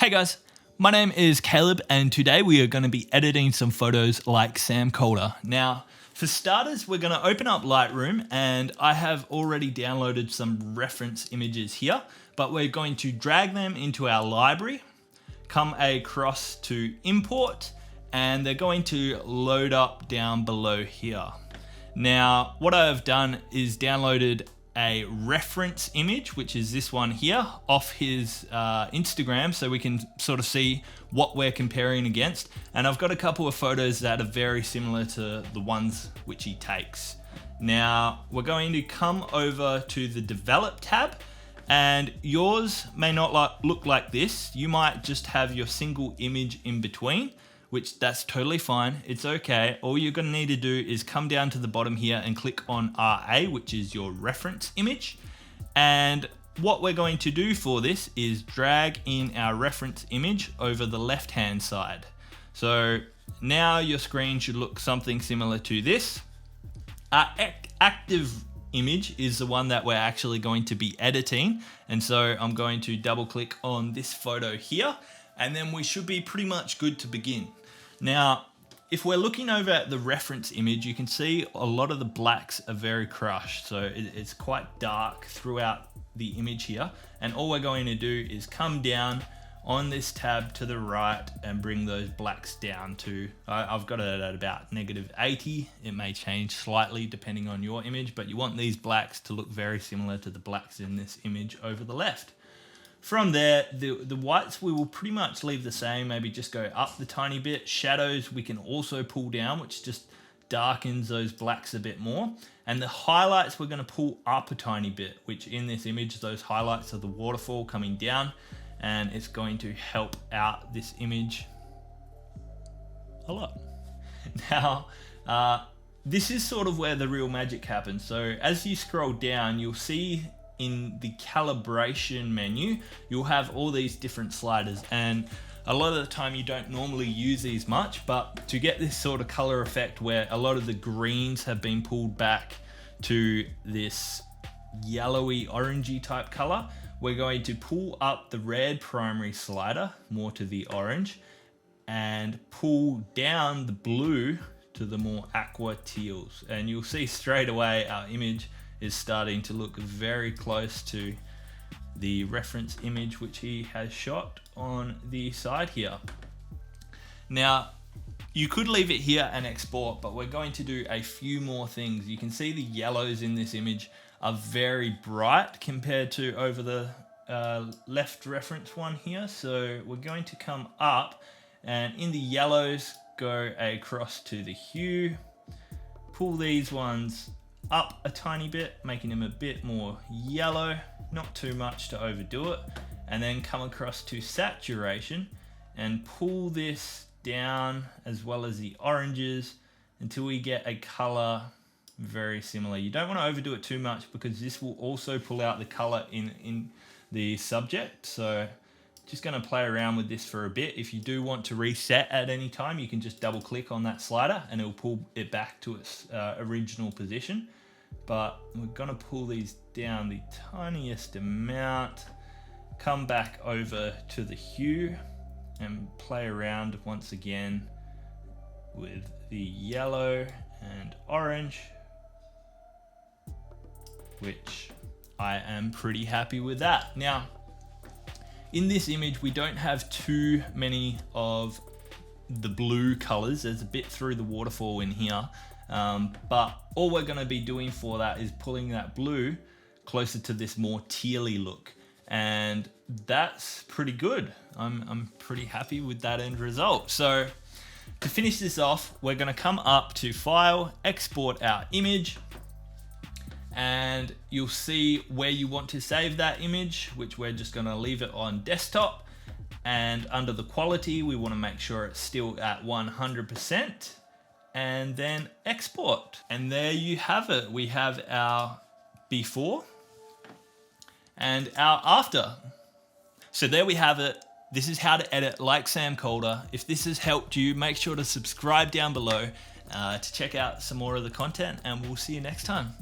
Hey guys, my name is Caleb and today we are going to be editing some photos like Sam Calder. Now, for starters, we're going to open up Lightroom and I have already downloaded some reference images here, but we're going to drag them into our library, come across to import, and they're going to load up down below here. Now, what I've done is downloaded a reference image, which is this one here, off his Instagram, so we can sort of see what we're comparing against. And I've got a couple of photos that are very similar to the ones which he takes. Now, we're going to come over to the Develop tab, and yours may not look like this. You might just have your single image in between, which that's totally fine. It's okay. All you're going to need to do is come down to the bottom here and click on RA, which is your reference image. And what we're going to do for this is drag in our reference image over the left-hand side. So now your screen should look something similar to this. Our active image is the one that we're actually going to be editing. And so I'm going to double click on this photo here, and then we should be pretty much good to begin. Now, if we're looking over at the reference image, you can see a lot of the blacks are very crushed. So it's quite dark throughout the image here. And all we're going to do is come down on this tab to the right and bring those blacks down to, I've got it at about -80. It may change slightly depending on your image, but you want these blacks to look very similar to the blacks in this image over the left. From there, the whites we will pretty much leave the same, maybe just go up the tiny bit. Shadows we can also pull down, which just darkens those blacks a bit more. And the highlights we're going to pull up a tiny bit, which in this image, those highlights are the waterfall coming down, and it's going to help out this image a lot. Now, this is sort of where the real magic happens. So as you scroll down, you'll see in the calibration menu, you'll have all these different sliders, and a lot of the time you don't normally use these much, but to get this sort of color effect where a lot of the greens have been pulled back to this yellowy orangey type color, we're going to pull up the red primary slider more to the orange and pull down the blue to the more aqua teals, and you'll see straight away our image is starting to look very close to the reference image which he has shot on the side here. Now, you could leave it here and export, but we're going to do a few more things. You can see the yellows in this image are very bright compared to over the left reference one here. So we're going to come up and in the yellows, go across to the hue, pull these ones up a tiny bit, making them a bit more yellow, not too much to overdo it, and then come across to saturation and pull this down as well as the oranges until we get a color very similar. You don't want to overdo it too much because this will also pull out the color in the subject. So just going to play around with this for a bit. If you do want to reset at any time, you can just double click on that slider and it'll pull it back to its original position. But we're going to pull these down the tiniest amount, come back over to the hue and play around once again with the yellow and orange, which I am pretty happy with that. Now, in this image, we don't have too many of the blue colors. There's a bit through the waterfall in here. But all we're going to be doing for that is pulling that blue closer to this more tealy look. And that's pretty good. I'm pretty happy with that end result. So to finish this off, we're going to come up to File, Export our image. And you'll see where you want to save that image, which we're just going to leave it on desktop. And under the quality, we want to make sure it's still at 100%. And then export. And there you have it. We have our before and our after. So there we have it. This is how to edit like Sam Calder. If this has helped you, make sure to subscribe down below to check out some more of the content, and we'll see you next time.